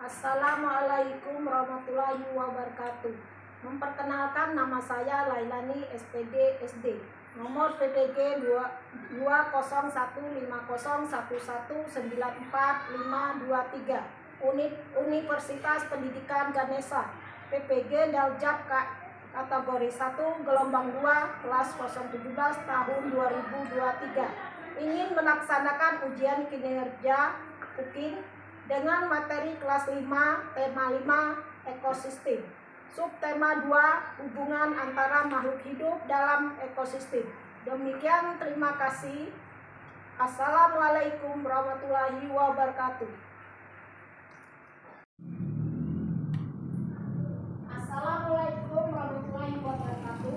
Assalamualaikum warahmatullahi wabarakatuh. Memperkenalkan, nama saya Lailani SPD SD. Nomor PPG 20150119453. Universitas Pendidikan Ganesha. PPG Daljab kategori 1 gelombang 2 kelas 017 tahun 2023. Ingin melaksanakan ujian kinerja UKIN dengan materi kelas 5, tema 5, ekosistem. Subtema 2, hubungan antara makhluk hidup dalam ekosistem. Demikian, terima kasih. Assalamualaikum warahmatullahi wabarakatuh. Assalamualaikum warahmatullahi wabarakatuh.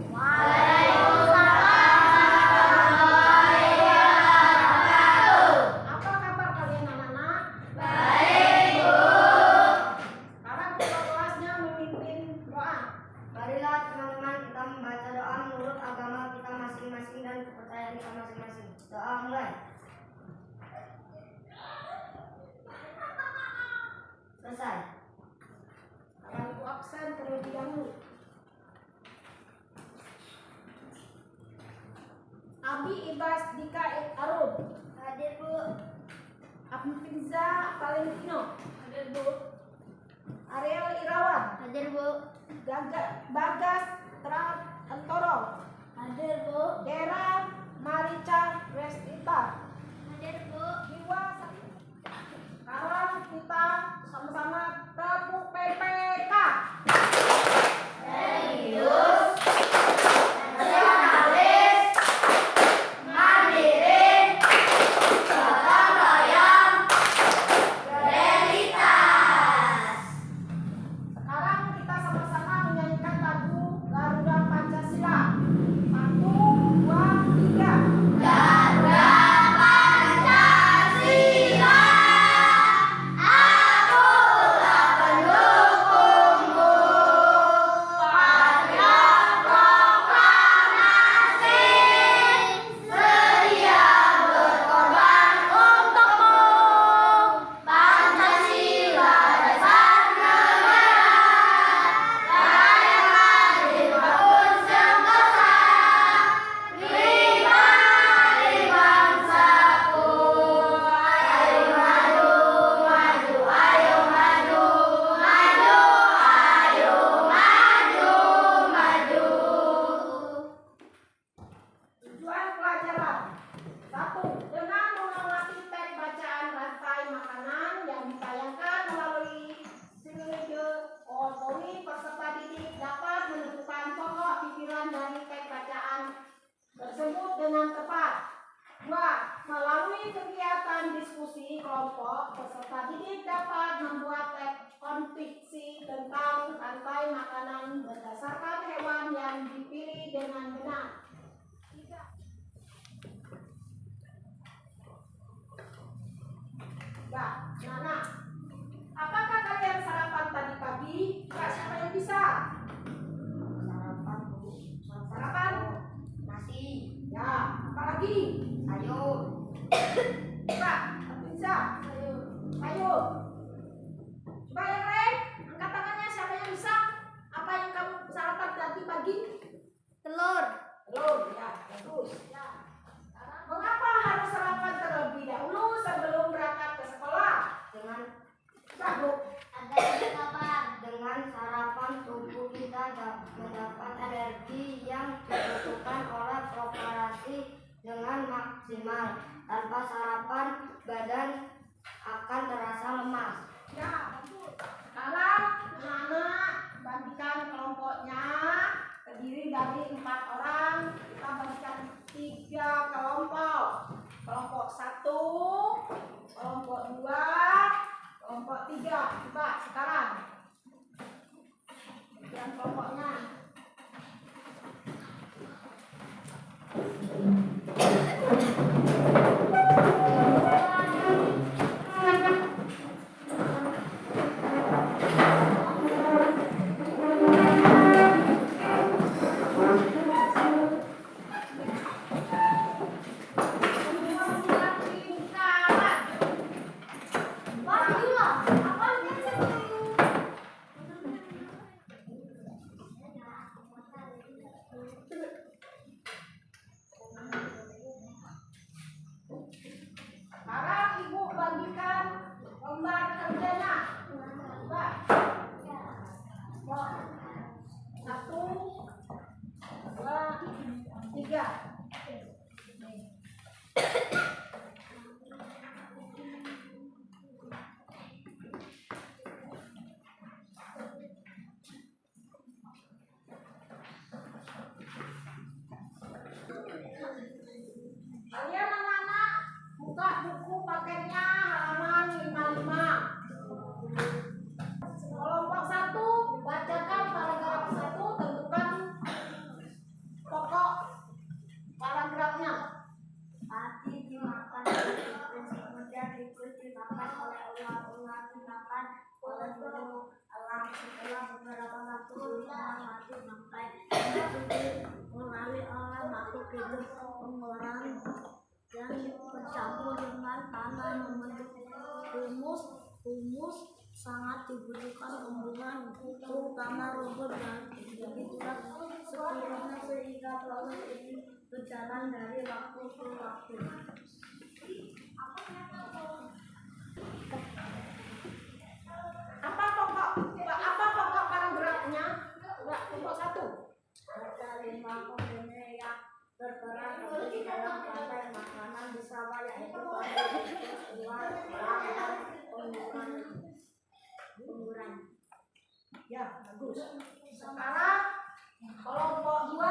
Doa mulai. Selesai. Bapak Ibu absen terlebih dahulu. Abi Ibas Dika Arub. Hadir, Bu. Apniza Valentino. Hadir, Bu. Ariel Irawan. Hadir, Bu. Bagas Antoro. Hadir, Bu. Dera Marica Restita. Hadir, Bu. Jiwa. Sekarang kita sama-sama tepuk PPK. Serius, nasionalis, mandiri, gotong royong, realitas. Sekarang kita sama-sama menyanyikan lagu Garuda Pancasila. 1, 2, 3. Garuda Pancasila, akulah pendukungmu. Patriot proklamasi, sedia berkorban untukmu. Pancasila dasar negara, layangan dibangun sentosa. Pribadi bangsaku, ayo maju, maju, ayo maju, maju, ayo maju, maju. Tujuan pelajaran. 1. Dengan mengamati teks bacaan rantai makanan yang ditayangkan melalui slide otomi, peserta didik dapat menentukan pokok pikiran dari teks bacaan tersebut dengan tepat. 2. Melalui kegiatan diskusi kelompok, peserta didik dapat membuat teks konfiksi tentang rantai makanan berdasarkan hewan yang dipilih dengan benar. 3. Nana, apakah kalian sarapan tadi pagi? Kak, siapa yang bisa? Sarapan, Bu. Sarapan? Nasi, Ya, apa lagi? sayur, Kak, bisa? Sayur. Coba yang lain, angkat tangannya, siapa yang bisa? Apa yang kamu sarapan tadi pagi? telur. Telur, ya, bagus. Ya. Sekarang, mengapa harus sarapan terlebih dahulu sebelum berangkat ke sekolah? Dengan Bu. dengan sarapan tubuh kita mendapat energi yang dibutuhkan oleh prosesasi dengan maksimal. Tanpa sarapan badan akan terasa lemas. Ya, bagus. Sekarang anak-anak bagikan kelompoknya terdiri dari 4 orang. Kita bagikan 3 kelompok. Kelompok 1, kelompok 2, kelompok 3. Coba sekarang bagikan kelompoknya. sangat dibutuhkan pembunuhan, terutama robot dan itulah sepenuhnya sehingga proses ini berjalan dari waktu ke waktu. Apa pokok barang geraknya? Pokok 1. Ada 5 komponen yang berperan penting dalam rantai makanan di sawah, yaitu uang, dan pengguran. Ya, bagus. Sekarang kelompok 2,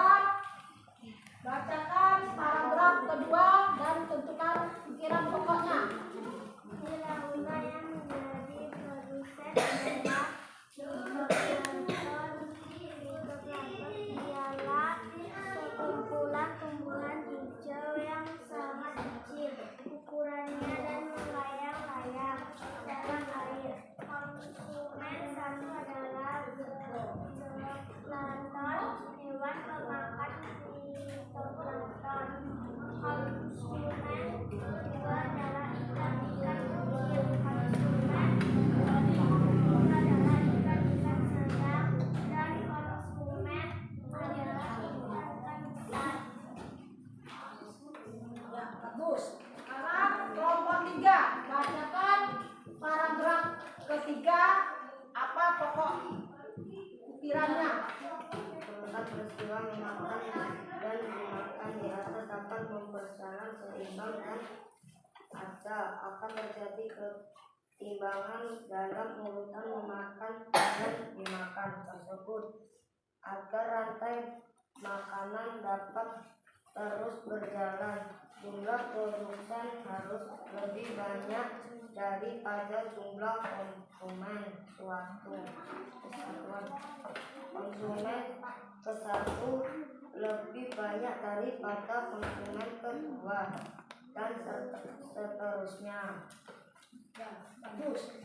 bacakan paragraf kedua dan tentukan pikiran pokoknya. Nilai yang menjadi produsen adalah ialah sekumpulan tumbuhan hijau yang sangat kecil ukurannya dan melayang-layang dalam air. Konsumen satu adalah zooplankton, hewan pemakan fitoplankton. Konsumen kedua adalah ikan-ikan kecil. Konsumen ketiga adalah ikan-ikan sedang, dan konsumen adalah ikan-ikan besar. Ya, bagus. Sekarang kelompok 3, bacakan paragraf ketiga. Apa pokok pikirannya? Tentang peristiwa memakan dan dimakan di atas dapat memperjalan seimbang dan akan terjadi ketimbangan dalam urutan memakan dan dimakan tersebut agar rantai makanan dapat terus berjalan. Jumlah produsen harus lebih banyak daripada jumlah konsumen suatu kesatuan. Konsumen ke satu lebih banyak daripada konsumen kedua, dan seterusnya. Ya, bagus.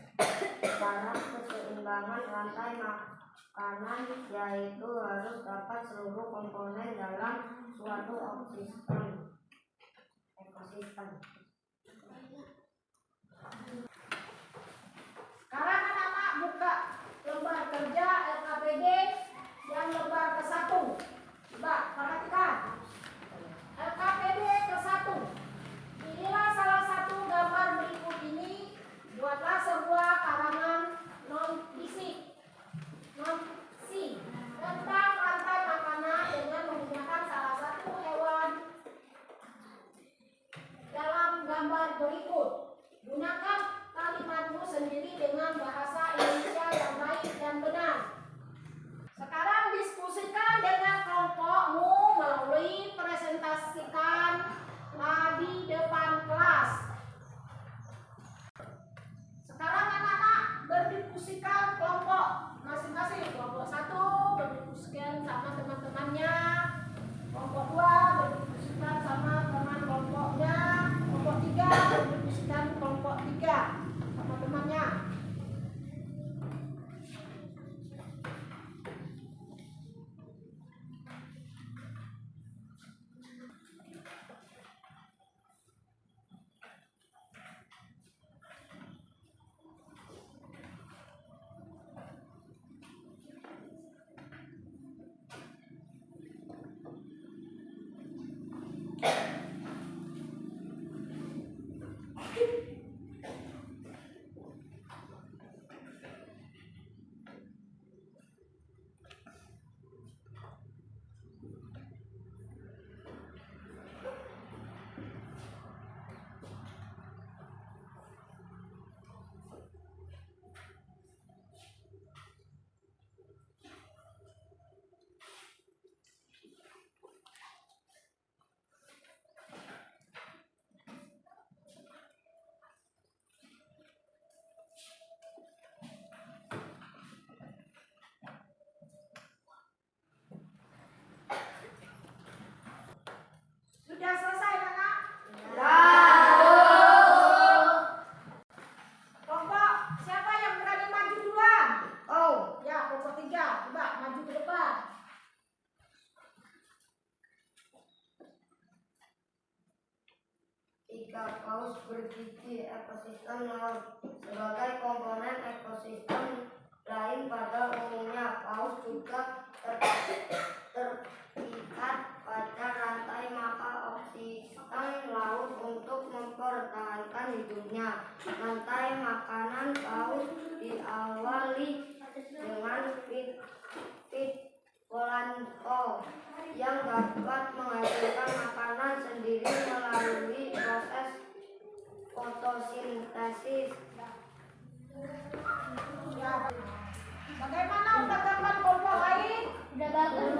Dalam keseimbangan rantai makanan, yaitu harus dapat seluruh komponen dalam suatu ekosistem. Sekarang anak-anak buka lembar kerja LKPD yang lembar ke-1. Coba perhatikan. LKPD ke-1. Inilah salah satu gambar berikut ini. Buatlah sebuah karangan non-fisik tentang rantai makanan dengan menggunakan salah satu hewan dalam gambar berikut. Gunakan kalimatmu sendiri dengan bahasa Indonesia yang baik dan benar. Sekarang diskusikan dengan kelompokmu melalui presentasikan di depan kelas. Sekarang anak-anak berdiskusikan kelompok masing-masing. Kelompok 1 berdiskusikan sama teman-temannya. Kelompok 2 berdiskusikan sama teman kelompoknya. Kelompok 3 berdiskusikan Jika paus bergigi, ekosistem laut. Sebagai komponen ekosistem lain pada umumnya, paus juga terikat pada rantai maka oksigen laut untuk mempertahankan hidupnya. Rantai makanan paus diawali dengan fitoplankton yang dapat menghasilkan makanan sendiri melalui proses fotosintesis. Bagaimana untuk gambar kelompok lain? Udah bagus.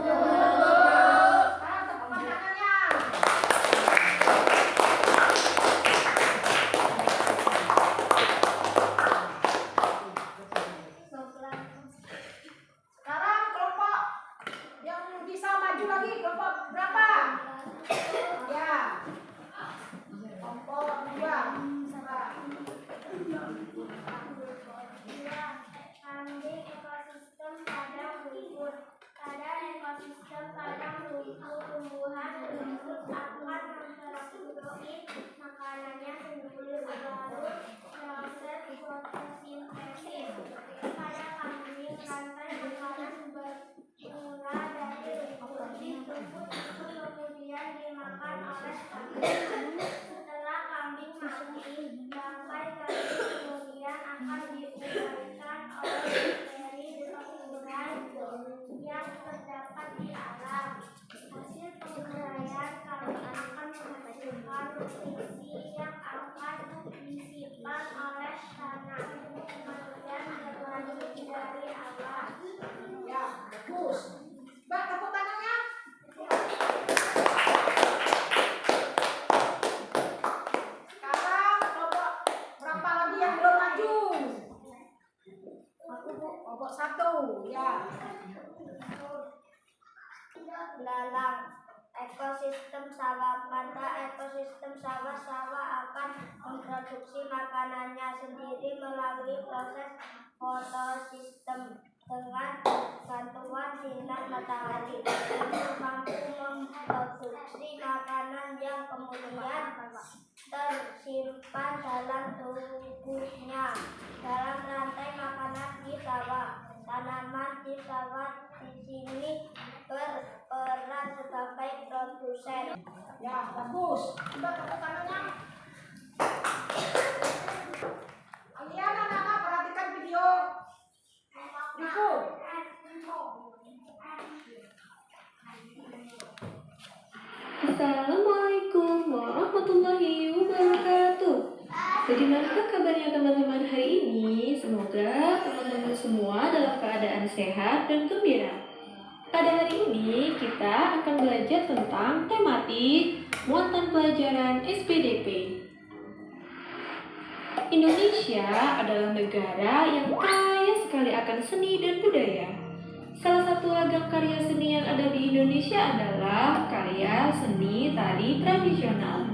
Sekarang tepuk tangannya. Sekarang kelompok yang bisa maju lagi, kelompok berapa? Ya. Kelompok 2. Kambing ekosistem padang rumput. Pada ekosistem padang rumput, tumbuhan rumput akan memproduksi makanannya sendiri melalui proses fotosintesis. Pada kambing, rantai makanan bermula dari rumput. Rumput itu kemudian dimakan oleh kambing. Setelah kambing mati, bangkai kambing kemudian akan diuraikan oleh bakteri penguraian yang terdapat di alam. Hasil penguraian kambing akan menghasilkan nutrisi yang akan disimpan oleh tanah, kemudian berlanjut dari alam. Ya, bagus. Mbak, tepuk tangannya. Sekarang kelompok berapa lagi yang belum maju? Kelompok 1, ya. Belalang. Ekosistem sawah. Pada ekosistem sawah akan memproduksi makanannya sendiri melalui proses fotosistem dengan bantuan sinar matahari. Ini mampu memproduksi makanan yang kemudian tersimpan dalam tubuhnya. Dalam rantai makanan di sawah, tanaman di sawah di sini berperan sebagai produsen. Ya, bagus. Mbak, tepuk tangannya. Kalian anak-anak perhatikan video berikut. Assalamualaikum warahmatullahi wabarakatuh. Bagaimanakah kabarnya teman-teman hari ini? Semoga teman-teman semua dalam keadaan sehat dan gembira. Pada hari ini kita akan belajar tentang tematik muatan pelajaran SPDP. Indonesia adalah negara yang kaya sekali akan seni dan budaya. Salah satu ragam karya seni yang ada di Indonesia adalah karya seni tari tradisional.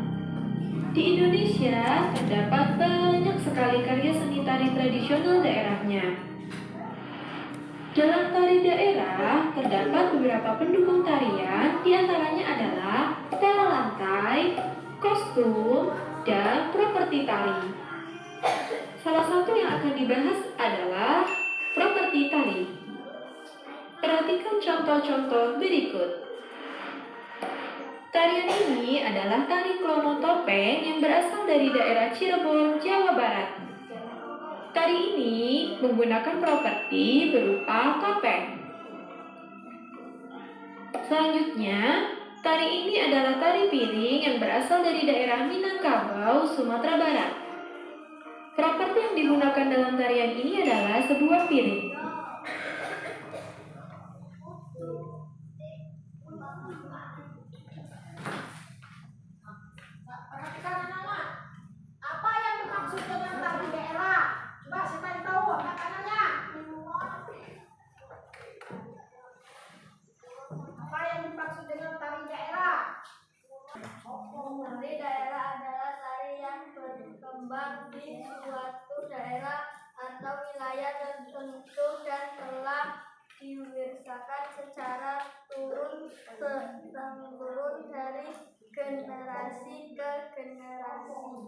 Di Indonesia terdapat banyak sekali karya seni tari tradisional daerahnya. Dalam tari daerah terdapat beberapa pendukung tarian, diantaranya adalah tera lantai, kostum, dan properti tari. Salah satu yang akan dibahas adalah properti tari. Perhatikan contoh-contoh berikut. Tarian ini adalah tari Klono Topeng yang berasal dari daerah Cirebon, Jawa Barat. Tari ini menggunakan properti berupa topeng. Selanjutnya, tari ini adalah tari piring yang berasal dari daerah Minangkabau, Sumatera Barat. Properti yang digunakan dalam tarian ini adalah sebuah piring. Perhatikan anak-anak. Apa yang dimaksud dengan tari daerah? Coba siapa yang tahu? Angkat tangannya. Apa yang dimaksud dengan tari daerah? Tari daerah adalah tari yang berkembang di suatu daerah atau wilayah tertentu dan telah diwariskan secara turun-temurun dari generasi ke generasi.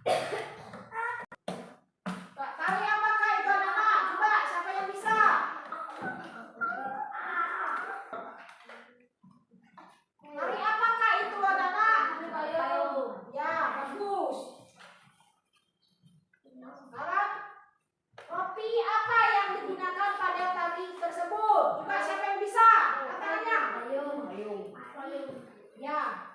Tari apakah itu anak-anak? Coba siapa yang bisa? Tari apakah itu anak-anak? Ya, bagus. Sekarang topi apa yang digunakan pada tari tersebut? Coba siapa yang bisa? Katanya. Ya.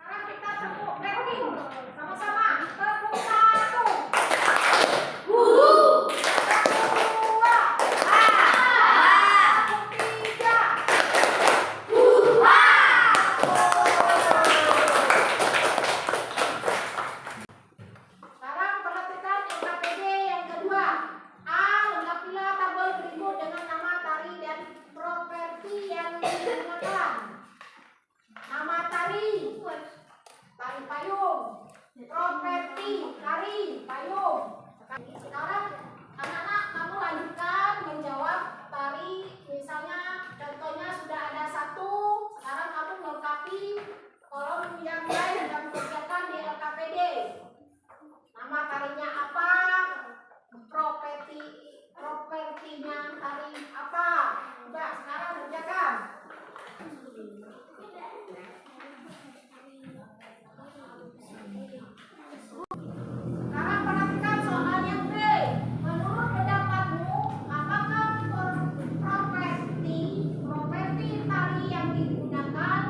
Sekarang kita tepuk backing sama-sama. Tepuk 1. Tepuk 2. Tepuk 3. Sekarang perhatikan LKPD yang kedua. A. Lengkapilah tabel berikut dengan nama tari dan properti yang digunakan. Nama tari, tari payung. Properti, tari payung. Sekarang anak-anak kamu lanjutkan menjawab tari. Misalnya contohnya sudah ada 1. Sekarang kamu melengkapi kolom yang lain dan kerjakan di LKPD. Nama tarinya apa? Propertinya tari apa? Coba sekarang kerjakan. Sekarang perhatikan soal yang B. Menurut pendapatmu, apakah properti tari yang digunakan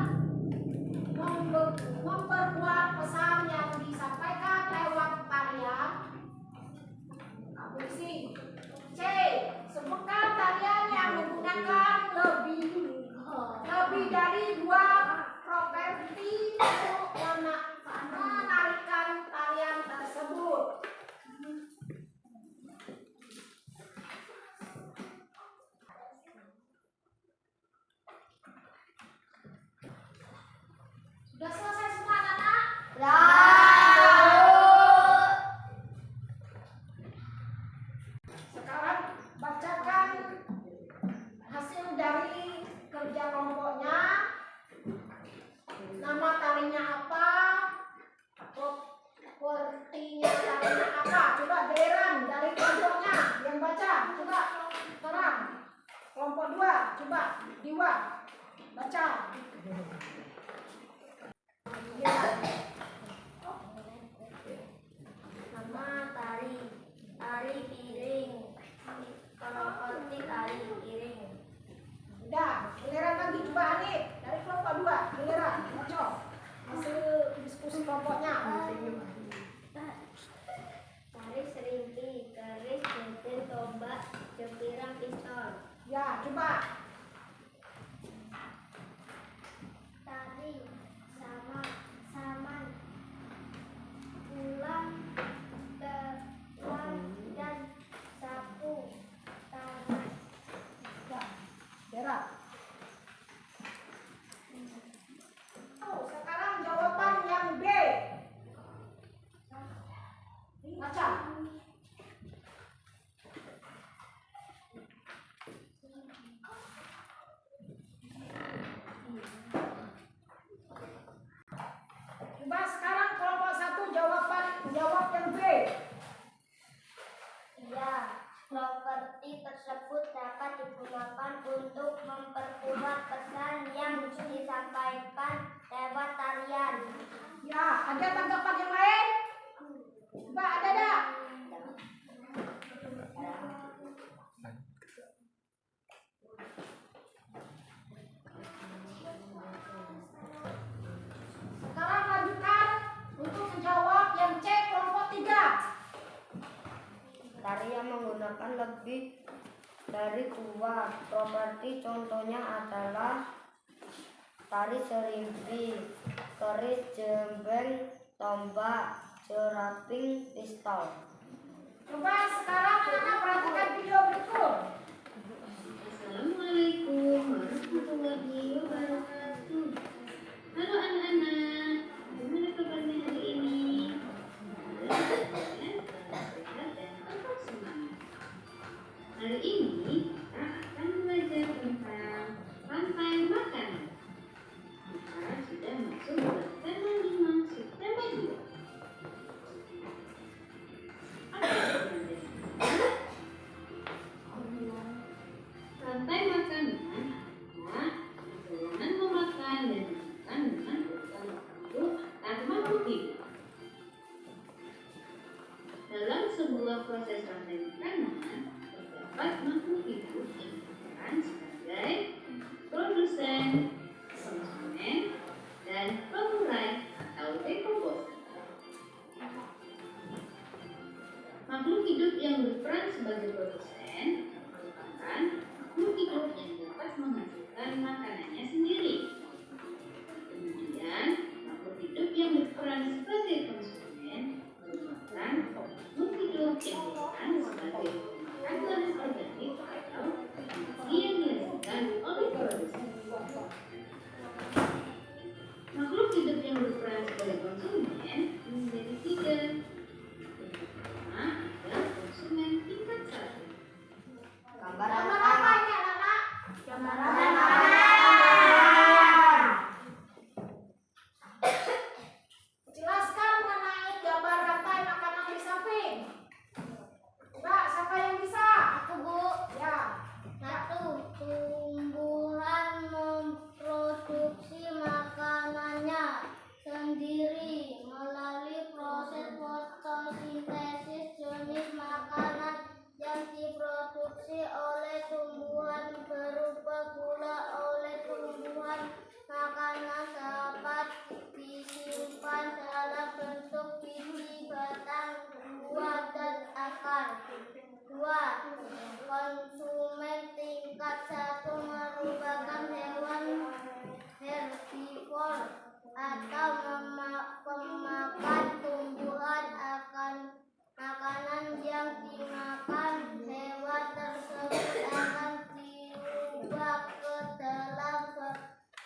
memperkuat pesan yang disampaikan lewat tarian? Puisi. C. Sebutkan tarian yang menggunakan lebih dari 2 properti untuk menarikan tarian tersebut. Sudah selesai semua anak-anak? Sekarang bacakan hasil dari kerja kelompoknya. Nama tarinya apa? Propertinya tarinya apa? Coba giliran dari kelompoknya yang baca. Coba sekarang kelompok 2. Coba Diwa baca. Nama tari piring. Properti tari piring. Udah, giliran lagi coba Anit dari kelompok 2. Giliran baca hasil diskusi kelompoknya. Tari serimpi, keris, jentil, tombak, jepirang, pistol. Ya, coba. Tari, saman, ulang, telang, dan sapu, tangan. Ya, berat. Sekarang jawaban yang B. Baca. Coba sekarang kelompok 1 jawab yang B. Ya, properti tersebut dapat digunakan untuk memperkuat pesan yang disampaikan lewat tarian. Ya, ada tanggapan yang lain? Coba ada tak? Sekarang lanjutkan untuk menjawab yang C kelompok 3. Tari yang menggunakan lebih dari 2 properti contohnya adalah tari serimpi, keris, jembeng, tombak, jeraping, pistol. Coba sekarang anak-anak perhatikan video berikut. Assalamualaikum warahmatullahi wabarakatuh. Halo anak-anak, gimana kabarnya hari ini? Sehat dan tetap semangat. Hari ini kita akan belajar tentang rantai makanan. Kita sudah masuk ke tema 5 subtema 2. proses rantai makanan, terdapat makhluk hidup yang berperan sebagai produsen, konsumen, dan pengurai atau dekomposer. Makhluk hidup yang berperan sebagai produsen merupakan makhluk hidup yang dapat menghasilkan makanannya sendiri. Kemudian, makhluk hidup yang berperan sebagai konsumen merupakan makhluk hidup yang berperan sebagai pemakan bahan organik atau energi yang dihasilkan oleh produsen. Makhluk hidup yang berperan sebagai konsumen menjadi tiga. Yang pertama adalah konsumen tingkat 1. Gambar Gambar anak-anak. apa ini anak-anak? Gambar Jelaskan mengenai gambar rantai makanan di samping. Mbak, siapa yang bisa? Aku, Bu. Ya. 1. Tumbuhan memproduksi makanannya sendiri melalui proses fotosintesis. Jenis makanan yang diproduksi oleh tumbuhan berupa gula oleh tumbuhan. Makanan dapat disimpan dalam bentuk biji, batang, buah, dan akar. 2. Konsumen tingkat 1 merupakan hewan herbivor atau pemakan tumbuhan. Makanan yang dimakan hewan tersebut akan diubah ke dalam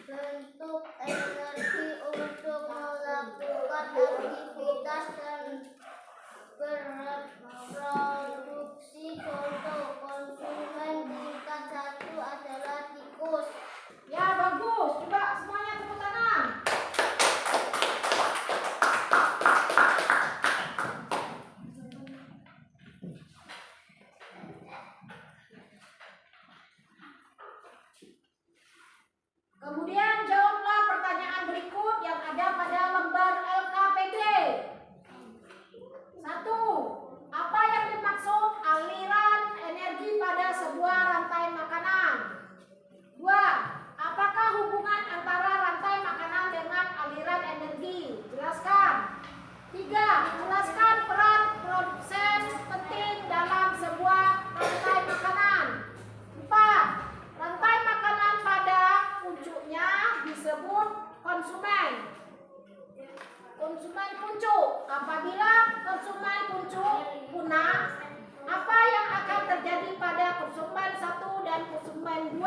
bentuk energi untuk melakukan aktivitas dan berproduksi. Contoh konsumen tingkat 1 adalah tikus. Ya, bagus. Coba semuanya tepuk tangan. Kemudian jawablah pertanyaan berikut yang ada pada lembar LKPD. 1. Apa yang dimaksud aliran energi pada sebuah rantai makanan? 2. Apakah hubungan antara rantai makanan dengan aliran energi? Jelaskan. 3. Jelaskan peran produsen penting dalam sebuah rantai makanan. 4. Rantai makanan pada puncuknya disebut konsumen. Konsumen puncuk. Apabila konsumen puncuk punah, apa yang akan terjadi pada konsumen 1 dan konsumen 2?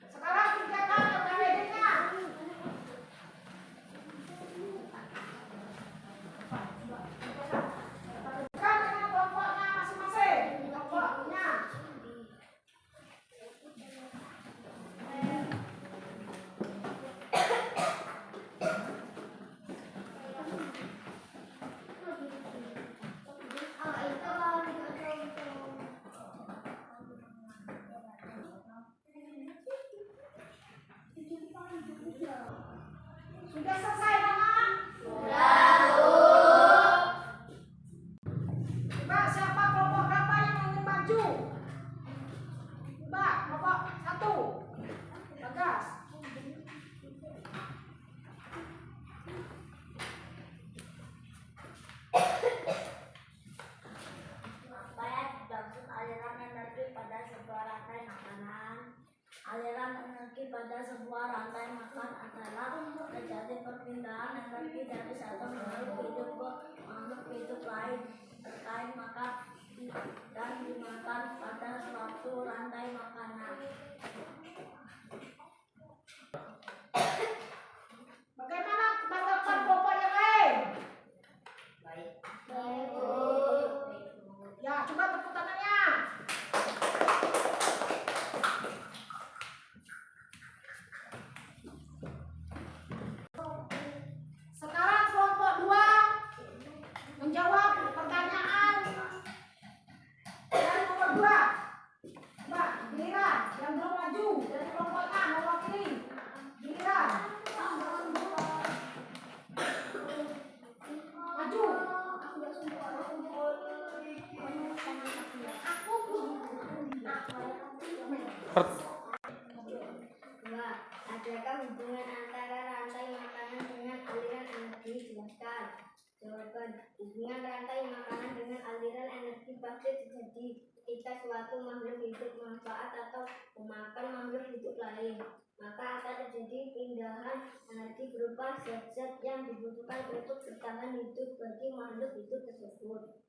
Sekarang kerjakan LKPD-nya. Kerjakan dengan kelompoknya masing-masing. Kelompoknya. Sudah selesai, anak? Coba siapa kelompok berapa yang ingin maju? Coba kelompok 1. Bagas. Apa yang dimaksud aliran energi pada sebuah rantai makanan? Aliran energi pada sebuah rantai makan adalah terjadi perpindahan energi dari satu makhluk hidup ke makhluk hidup lain terkait makan dan dimakan pada suatu rantai makanan. Bagaimana tanggapan kelompok yang lain? Baik. Ya, coba tepuk tangannya. Sekarang kelompok 2 menjawab pertanyaan yang nomor 2. Mbak, giliran yang belum maju dari kelompoknya mewakili. Giliran. Hubungan rantai makanan dengan aliran energi pasti terjadi ketika suatu makhluk hidup memanfaat atau memakan makhluk hidup lain. Maka akan terjadi pindahan energi berupa zat-zat yang dibutuhkan untuk bertahan hidup bagi makhluk hidup tersebut.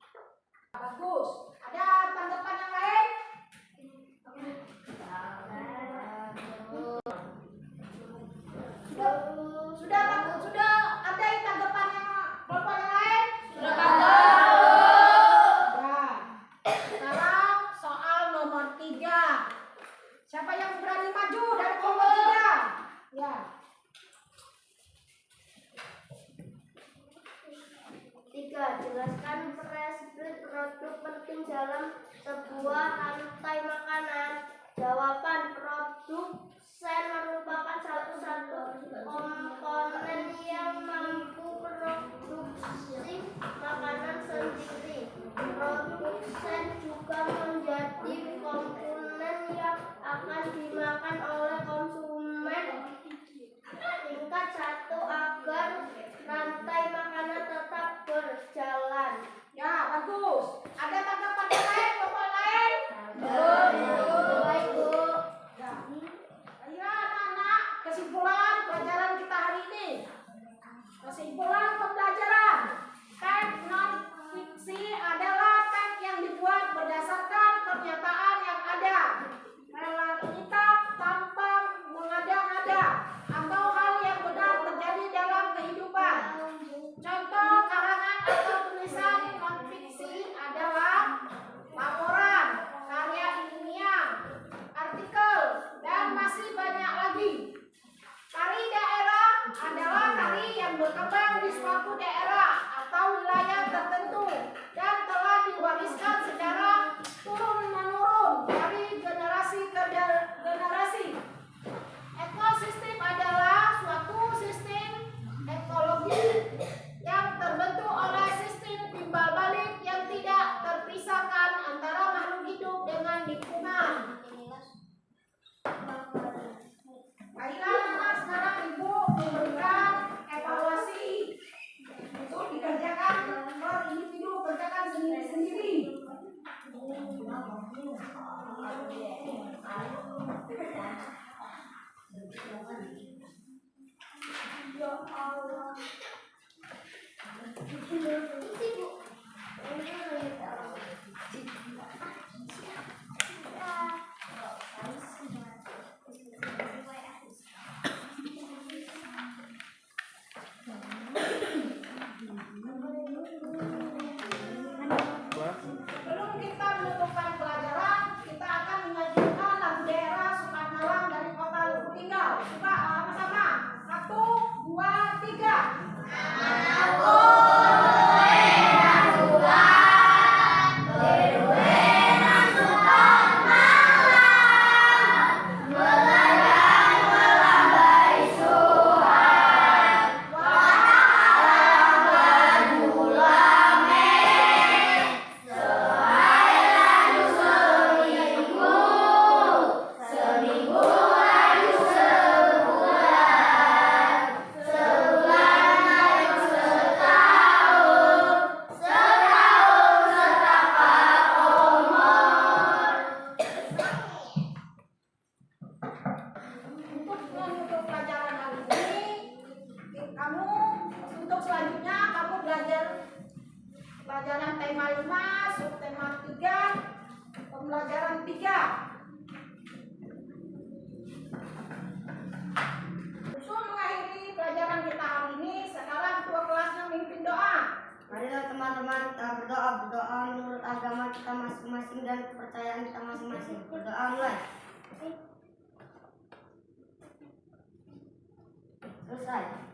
Bagus. Ada tanggapan yang lain? Sudah bagus. Sudah ada yang tanggapan yang kelompok yang lain? Sudah bagus. Ya. Sekarang soal nomor 3. Siapa yang berani maju dari kelompok 3? Ya. 3. Jelaskan preskripsi produk penting dalam sebuah rantai makanan. Jawaban: produsen merupakan satu-satu komponen yang mampu produksi makanan sendiri. Produsen juga menjadi komponen yang akan dimakan oleh konsumen. Tingkat 1 agar rantai makanan tetap berjalan. Ya, bagus. Ada tanggapan yang lain, kelompok lain? Baik, Bu. Ya. Ayo anak-anak, kesimpulan pelajaran kita hari ini. Kesimpulan pembelajaran. Teks non-fiksi adalah teks yang dibuat berdasarkan pernyataan yang ada. Realitas tanpa mengada-ngada atau hal yang benar terjadi dalam kehidupan. Contoh karangan atau tulisan non-fiksi adalah laporan, karya ilmiah, artikel, dan masih banyak lagi. Tari daerah adalah tari yang berkembang di suatu daerah atau wilayah tertentu dan telah diwariskan secara turun-menurun dari generasi ke generasi. Ekosistem adalah suatu sistem ekologi yang terbentuk oleh sistem timbal balik yang tidak terpisahkan antara makhluk hidup dengan lingkungan. Baiklah anak, sekarang ibu memberikan evaluasi untuk dikerjakan per individu, kerjakan sendiri-sendiri. Ya Allah. Sebelum kita menutupkan pelajaran, kita akan menyanyikan lagu daerah Sukarnalang dari Kota Lubuk Linggau. Coba sama-sama. 1, 2, 3. Untuk pelajaran hari ini, untuk selanjutnya kamu belajar pelajaran tema 5, subtema 3, pembelajaran 3. Untuk mengakhiri pelajaran kita hari ini, sekarang ketua kelasnya memimpin doa. Marilah teman-teman kita berdoa menurut agama kita masing-masing dan kepercayaan kita masing-masing. Berdoa mulai. Selesai.